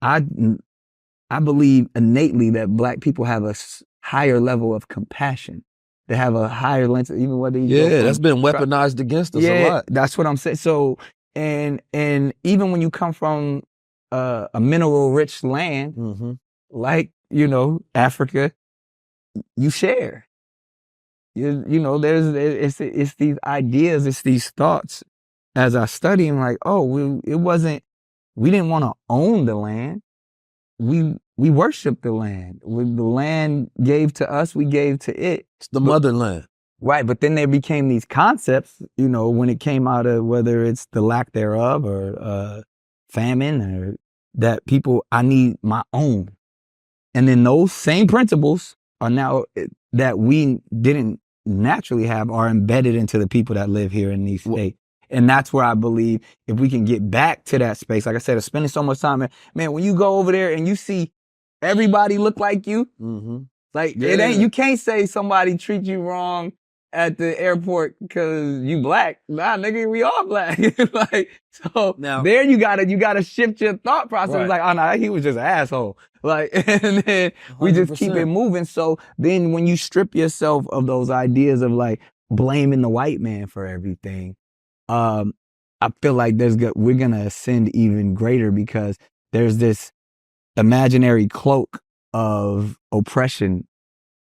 I believe innately that Black people have a higher level of compassion. They have a higher length, even whether you go Yeah, that's been weaponized against us a lot. That's what I'm saying. So, and even when you come from a mineral rich land, like, you know, Africa, you share. You know, it's these ideas, it's these thoughts. As I study, I'm like, oh, we didn't want to own the land. We worship the land. When the land gave to us, we gave to it. It's the motherland. Right, but then there became these concepts, you know, when it came out of whether it's the lack thereof or famine, or that people, I need my own. And then those same principles are now, that we didn't naturally have, are embedded into the people that live here in these states. And that's where I believe if we can get back to that space, like I said, of spending so much time, man, when you go over there and you see everybody look like you, like it ain't, you can't say somebody treat you wrong at the airport because you Black. Nah, nigga, we all Black. Like, so now, there you gotta shift your thought process. Right. Like, oh no, he was just an asshole. Like, and then we 100%. Just keep it moving. So then when you strip yourself of those ideas of like blaming the white man for everything, I feel like we're gonna ascend even greater, because there's this imaginary cloak of oppression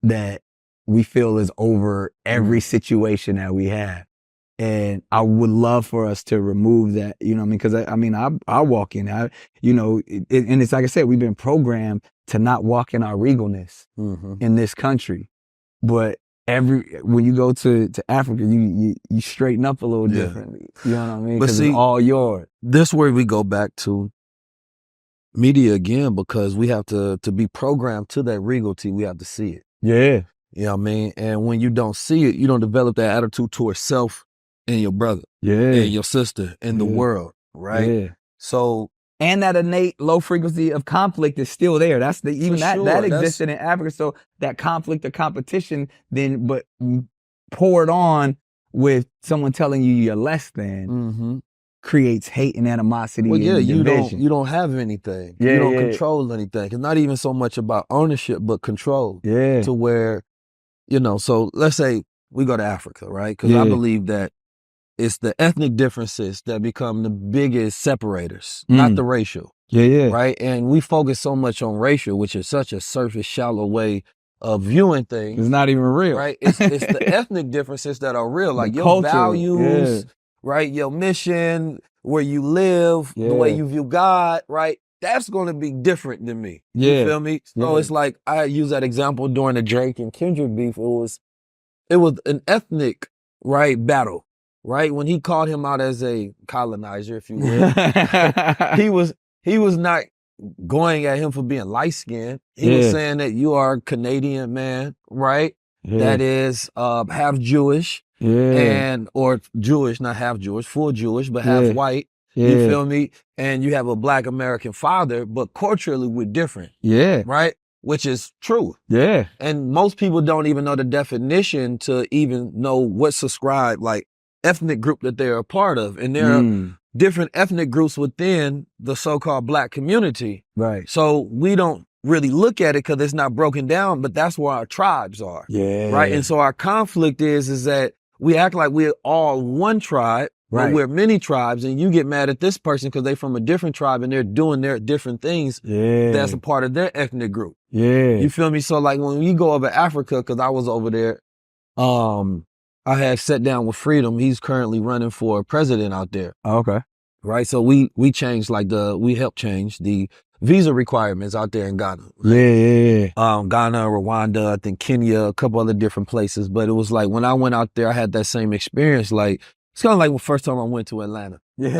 that we feel is over every situation that we have. And I would love for us to remove that, you know what I mean? Because I walk in, you know, and it's like I said, we've been programmed to not walk in our regalness in this country. But when you go to Africa, you straighten up a little differently. You know what I mean? Because it's all yours. This where we go back to media again, because we have to be programmed to that regality. We have to see it. Yeah. You know what I mean? And when you don't see it, you don't develop that attitude towards self and your brother and your sister and the world, right? Yeah. So, and that innate low frequency of conflict is still there. That's that existed in Africa. So that conflict or competition then, but poured on with someone telling you you're less than, creates hate and animosity. Well, yeah, and division. you don't have anything. You don't control anything. It's not even so much about ownership, but control. Yeah. To where, you know, so let's say we go to Africa, right? Because I believe that it's the ethnic differences that become the biggest separators, not the racial. Yeah. Right? And we focus so much on racial, which is such a surface, shallow way of viewing things. It's not even real. Right? It's the ethnic differences that are real, like your culture, values, right? Your mission, where you live, the way you view God, right? That's going to be different than me. You feel me? So it's like, I use that example during the Drake and Kendrick beef. It was an ethnic, right, battle, right? When he called him out as a colonizer, if you will, he was not going at him for being light-skinned. He was saying that you are a Canadian man, right? That is half Jewish or Jewish, not half Jewish, full Jewish, but half white. You feel me? And you have a Black American father, but culturally we're different. Right? Which is true. And most people don't even know the definition to even know what subscribe, like ethnic group that they're a part of. And there are different ethnic groups within the so-called Black community. Right. So we don't really look at it because it's not broken down, but that's where our tribes are. Right. And so our conflict is that we act like we're all one tribe, but we're many tribes, and you get mad at this person because they're from a different tribe and they're doing their different things. That's a part of their ethnic group. You feel me? So like when we go over Africa, because I was over there, I had sat down with Freedom. He's currently running for president out there. Okay. Right. So we changed we helped change the visa requirements out there in Ghana. Right? Ghana, Rwanda, I think Kenya, a couple other different places. But it was like when I went out there, I had that same experience. Like it's kind of like the first time I went to Atlanta. But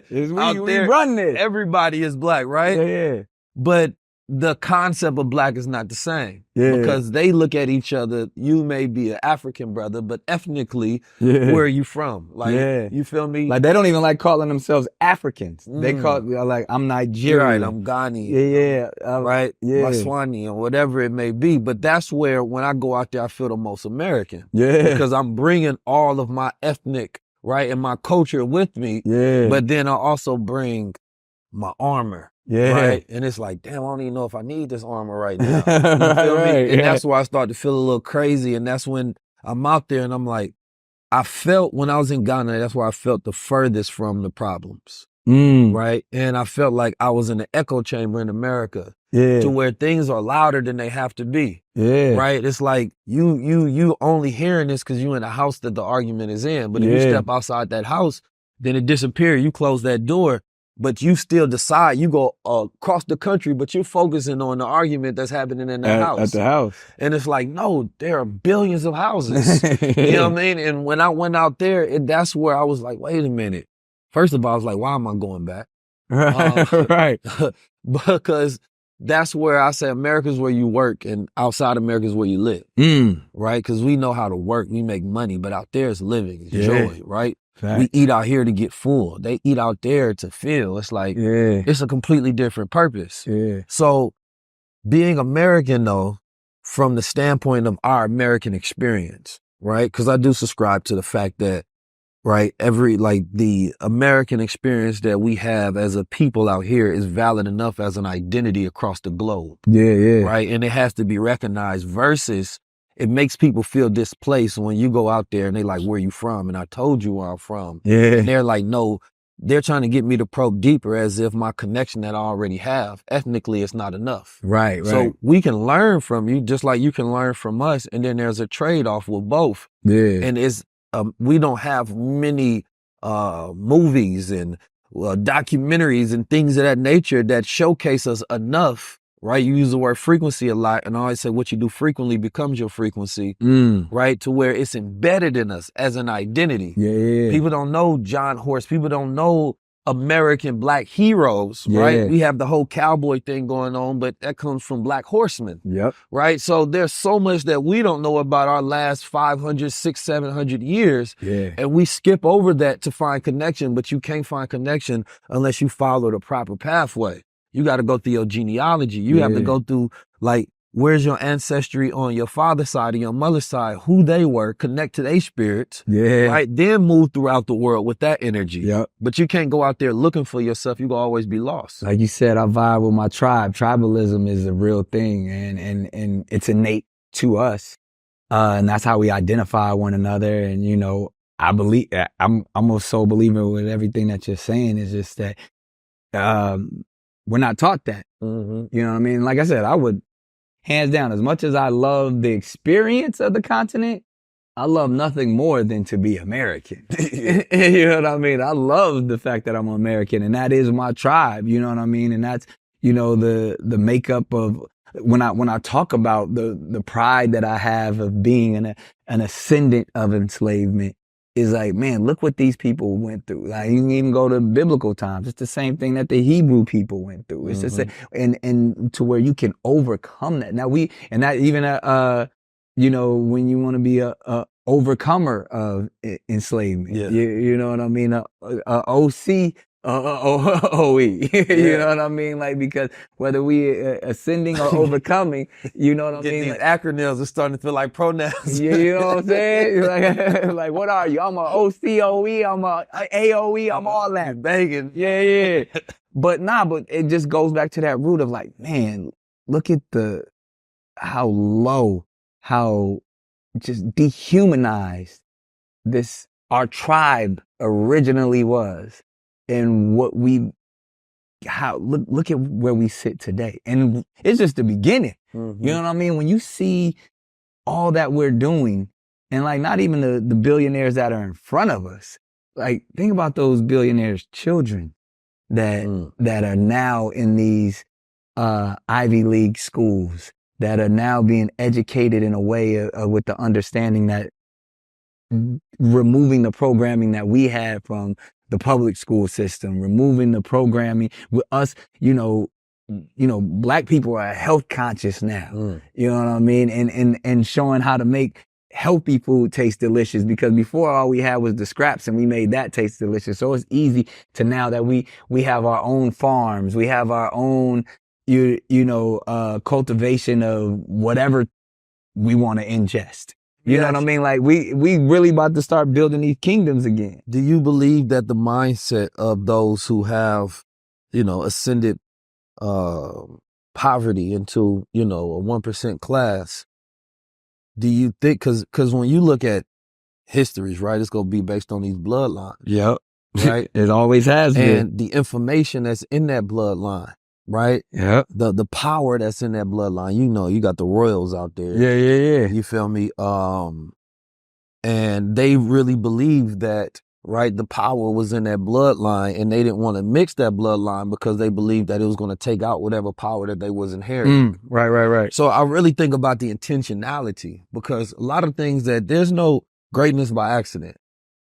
we run this. Everybody is Black, right? But the concept of Black is not the same because they look at each other. You may be an African brother, but ethnically, where are you from? Like, you feel me? Like they don't even like calling themselves Africans. They call like I'm Nigerian. Right, I'm Ghanaian. Right, Botswani or whatever it may be. But that's where when I go out there, I feel the most American. Because I'm bringing all of my ethnic, right, and my culture with me. But then I also bring my armor. Yeah. Right. And it's like, damn, I don't even know if I need this armor right now. You feel me? And that's where I start to feel a little crazy. And that's when I'm out there and I'm like, I felt when I was in Ghana, that's where I felt the furthest from the problems. Right. And I felt like I was in an echo chamber in America. To where things are louder than they have to be. Right. It's like you only hearing this because you in the house that the argument is in. But if you step outside that house, then it disappears. You close that door, but you still decide you go across the country, but you're focusing on the argument that's happening in the house. At the house. And it's like, no, there are billions of houses. You know what I mean? And when I went out there, that's where I was like, wait a minute. First of all, I was like, why am I going back? Right. Because that's where I say America's where you work and outside America's where you live. Right? Because we know how to work, we make money, but out there it's living, it's joy, right? Fact. We eat out here to get full. They eat out there to feel. It's like, it's a completely different purpose. So being American though, from the standpoint of our American experience, right? Because I do subscribe to the fact that, right, the American experience that we have as a people out here is valid enough as an identity across the globe. Right? And it has to be recognized versus it makes people feel displaced when you go out there and they like, where you from? And I told you where I'm from. And they're like, no, they're trying to get me to probe deeper as if my connection that I already have, ethnically, it's not enough. Right. So we can learn from you just like you can learn from us. And then there's a trade-off with both. And it's, we don't have many movies and documentaries and things of that nature that showcase us enough, right? You use the word frequency a lot, and I always say what you do frequently becomes your frequency, right? To where it's embedded in us as an identity. People don't know John Horse. People don't know American Black heroes, right? We have the whole cowboy thing going on, but that comes from Black horsemen, right? So there's so much that we don't know about our last 500, 600, 700 years, and we skip over that to find connection, but you can't find connection unless you follow the proper pathway. You got to go through your genealogy. You have to go through, like, where's your ancestry on your father's side and your mother's side, who they were, connect to their spirits, right? Then move throughout the world with that energy. But you can't go out there looking for yourself. You're going to always be lost. Like you said, I vibe with my tribe. Tribalism is a real thing, and it's innate to us. And that's how we identify one another. And, you know, I believe, I'm a soul believer with everything that you're saying. Is just that we're not taught that. You know what I mean? Like I said, I would, hands down, as much as I love the experience of the continent, I love nothing more than to be American. You know what I mean? I love the fact that I'm American, and that is my tribe. You know what I mean? And that's, you know, the makeup of when I talk about the pride that I have of being an ascendant of enslavement. Is like, man, look what these people went through. Like, you can even go to biblical times. It's the same thing that the Hebrew people went through. It's just, and to where you can overcome that. Now and that even, you know, when you want to be a overcomer of enslavement, you know what I mean? OC, OE, you know what I mean? Like, because whether we ascending or overcoming, you know what I mean? These acronyms are starting to feel like pronouns. You know what I'm saying? Like, what are you? I'm a OCOE, I'm a AOE, I'm all that. Banging. But it just goes back to that root of like, man, look at how low, how just dehumanized our tribe originally was. And look at where we sit today. And it's just the beginning. You know what I mean? When you see all that we're doing, and like not even the billionaires that are in front of us, like think about those billionaires' children that are now in these Ivy League schools, that are now being educated in a way with the understanding that removing the programming that we had from the public school system, removing the programming with us, you know, Black people are health conscious now, you know what I mean? And showing how to make healthy food taste delicious, because before all we had was the scraps and we made that taste delicious. So it's easy to now that we have our own farms, we have our own, cultivation of whatever we want to ingest. You know what I mean? Like we really about to start building these kingdoms again. Do you believe that the mindset of those who have ascended poverty into, a 1% class, do you think, because when you look at histories, right, it's going to be based on these bloodlines. Yep. Right? It always has been. And the information that's in that bloodline, right? Yep. The power that's in that bloodline, you got the royals out there. Yeah. You feel me? And they really believed that, right, the power was in that bloodline, and they didn't want to mix that bloodline because they believed that it was going to take out whatever power that they was inheriting. Right. So I really think about the intentionality, because a lot of things that there's no greatness by accident,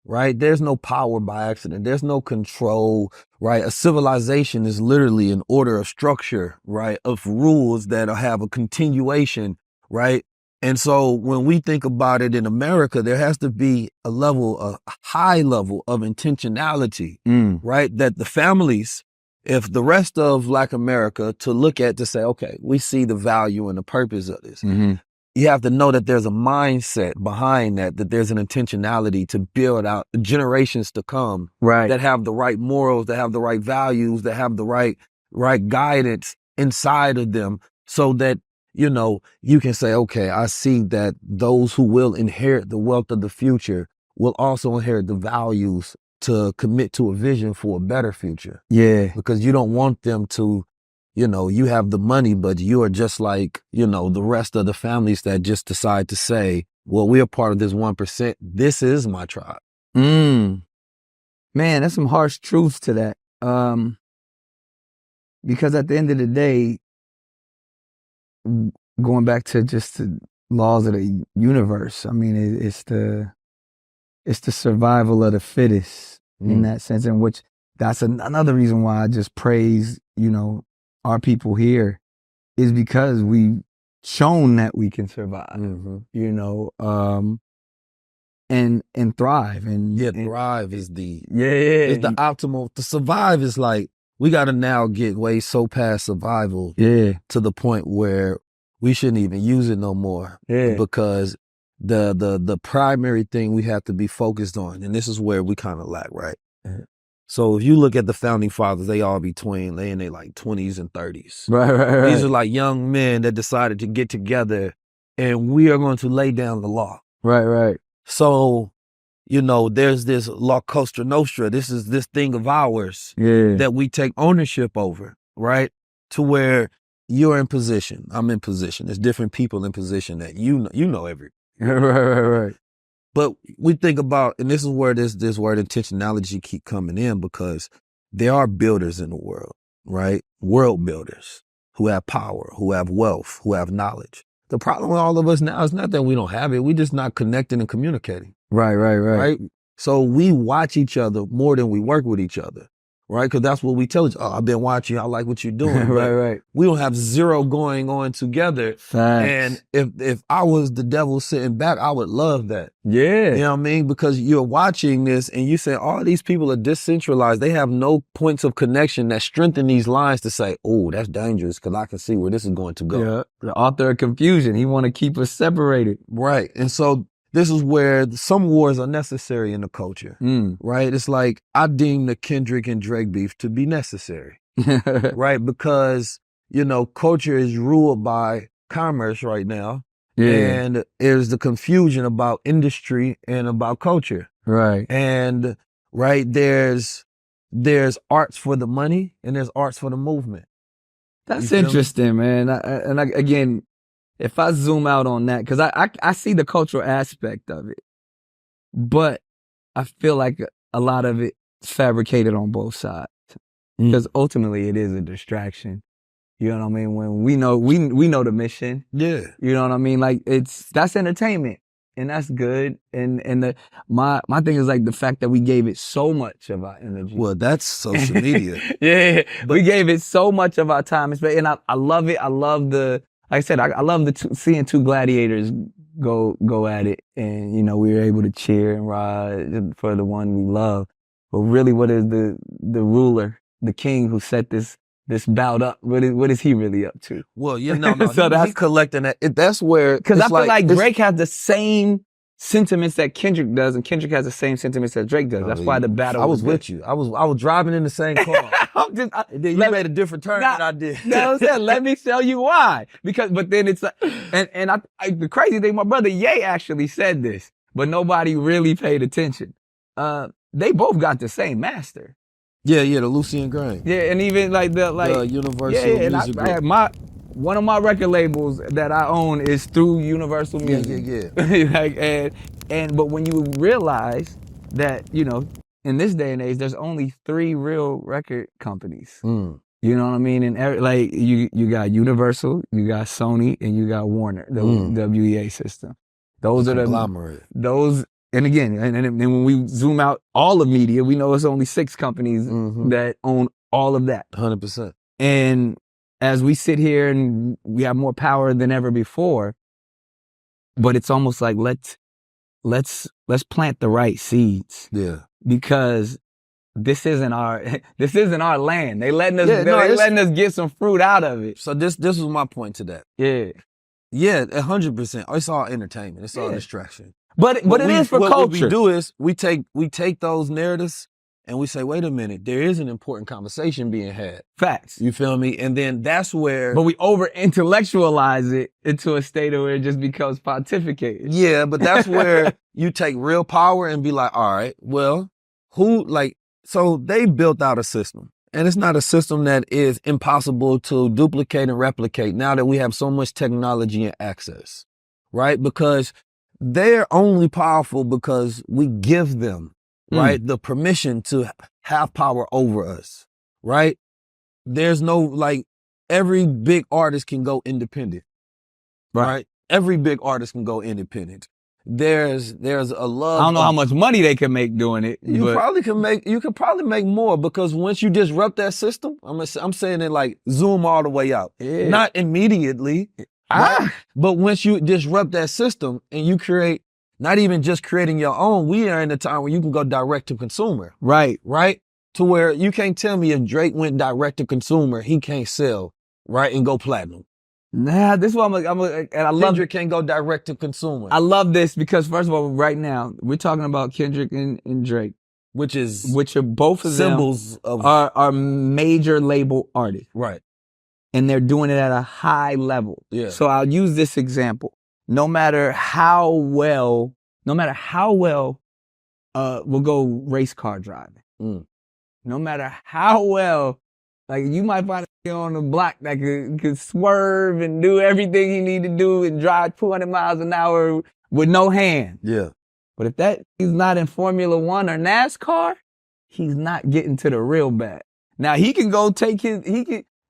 right? There's no power by accident. There's no control, right? A civilization is literally an order of structure, right? Of rules that have a continuation, right? And so when we think about it in America, there has to be a high level of intentionality, right? That the families, if the rest of Black America to look at to say, okay, we see the value and the purpose of this. You have to know that there's a mindset behind that there's an intentionality to build out generations to come, right, that have the right morals, that have the right values, that have the right guidance inside of them, so that, you can say, okay, I see that those who will inherit the wealth of the future will also inherit the values to commit to a vision for a better future. Yeah. Because you don't want them to, you have the money, but you are just like, the rest of the families that just decide to say, well, we're part of this 1%. This is my tribe. Man, that's some harsh truths to that. Because at the end of the day, going back to just the laws of the universe, I mean, it's the survival of the fittest in that sense, in which that's another reason why I just praise, our people here, is because we've shown that we can survive, and thrive. And thrive is the is the optimal. To survive is like, we got to now get way so past survival to the point where we shouldn't even use it no more. Because the primary thing we have to be focused on, and this is where we kind of lack, right? So if you look at the founding fathers, they all they in their like 20s and 30s. Right. These are like young men that decided to get together, and we are going to lay down the law. Right. So, there's this La Costa Nostra. This is this thing of ours that we take ownership over, right? To where you're in position, I'm in position. There's different people in position that you know every. Right. But we think about, and this is where this word intentionality keep coming in, because there are builders in the world, right? World builders who have power, who have wealth, who have knowledge. The problem with all of us now is not that we don't have it. We're just not connecting and communicating. Right. So we watch each other more than we work with each other, right? Because that's what we tell each other. Oh, I've been watching. I like what you're doing. Right. We don't have zero going on together. Facts. And if I was the devil sitting back, I would love that. Yeah. You know what I mean? Because you're watching this and you say, all these people are decentralized. They have no points of connection that strengthen these lines to say, oh, that's dangerous, because I can see where this is going to go. Yeah. The author of confusion. He want to keep us separated. Right. And so this is where some wars are necessary in the culture, right? It's like, I deem the Kendrick and Drake beef to be necessary, right? Because, culture is ruled by commerce right now. And there's the confusion about industry and about culture. Right. And, right, there's arts for the money and there's arts for the movement. That's interesting, man. Again, if I zoom out on that, because I see the cultural aspect of it, but I feel like a lot of it is fabricated on both sides, because ultimately it is a distraction. You know what I mean? When we know the mission. Yeah. You know what I mean? Like, that's entertainment, and that's good. And my thing is like the fact that we gave it so much of our energy. Well, that's social media. But we gave it so much of our time, and I love it. I love like I said, I love seeing two gladiators go at it, and we were able to cheer and ride for the one we love. But really, what is the ruler, the king who set this bout up? What is he really up to? Well, no. So he's collecting that. That's where, because I feel like Drake has the same sentiments that Kendrick does, and Kendrick has the same sentiments that Drake does. That's why the battle. I was with you. I was driving in the same car. You made a different turn than I did. No, let me tell you why. But then it's the crazy thing, my brother Ye actually said this, but nobody really paid attention. They both got the same master. Yeah, the Lucian Grain. Yeah, and even the Universal Music Group. One of my record labels that I own is through Universal Music. Yeah. But when you realize that, in this day and age, there's only 3 real record companies. You know what I mean? And you got Universal, you got Sony, and you got Warner, the WEA system. Those are conglomerate. And again, and when we zoom out all of media, we know it's only 6 companies that own all of that. 100%. And as we sit here and we have more power than ever before, but it's almost like let's plant the right seeds. Yeah. Because this isn't our land. They letting us get some fruit out of it. So this was my point to that. Yeah. Yeah, 100%. It's all entertainment. It's all distraction. But it is for culture. What we do is we take those narratives and we say, wait a minute, there is an important conversation being had. Facts. You feel me? And then that's where... But we over-intellectualize it into a state of where it just becomes pontificated. Yeah, but that's where you take real power and be like, all right, well, so they built out a system. And it's not a system that is impossible to duplicate and replicate now that we have so much technology and access, right? Because they're only powerful because we give them, right, the permission to have power over us, right? There's no, every big artist can go independent, right? Every big artist can go independent. There's a love. I don't know how much money they can make doing it. You could probably make more, because once you disrupt that system, I'm saying it zoom all the way out. Yeah. Not immediately, right? But once you disrupt that system and you create, not even just creating your own, we are in a time where you can go direct to consumer. Right. Right? To where you can't tell me if Drake went direct to consumer, he can't sell, right, and go platinum. Nah, this is what and I love Kendrick can't go direct to consumer. I love this because, first of all, right now we're talking about Kendrick and Drake, which are both of symbols them are major label artists, right? And they're doing it at a high level. Yeah. So I'll use this example. No matter how well, we'll go race car driving. No matter how well, you might find a on the block that could swerve and do everything he need to do and drive 200 miles an hour with no hand. Yeah. But if he's not in Formula 1 or NASCAR, he's not getting to the real bag. Now he can go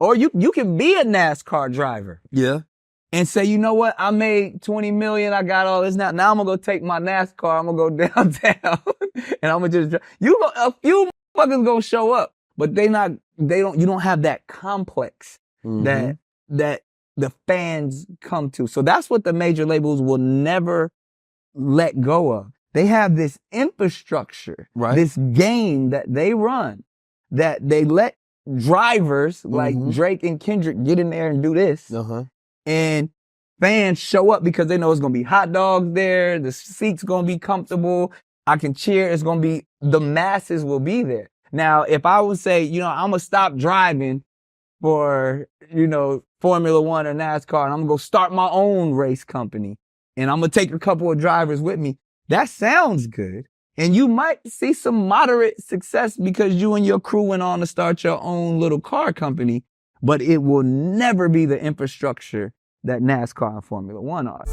or you can be a NASCAR driver. Yeah. And say, you know what? I made 20 million. I got all this now. Now I'm gonna go take my NASCAR. I'm gonna go downtown and I'm gonna just drive. A few motherfuckers gonna show up, but you don't have that complex that the fans come to. So that's what the major labels will never let go of. They have this infrastructure, this game that they run, that they let drivers like Drake and Kendrick get in there and do this. And fans show up because they know it's going to be hot dogs there. The seats going to be comfortable. I can cheer. The masses will be there. Now, if I would say, I'm going to stop driving for, Formula 1 or NASCAR, and I'm going to go start my own race company, and I'm going to take a couple of drivers with me, that sounds good. And you might see some moderate success because you and your crew went on to start your own little car company, but it will never be the infrastructure that NASCAR and Formula 1 are.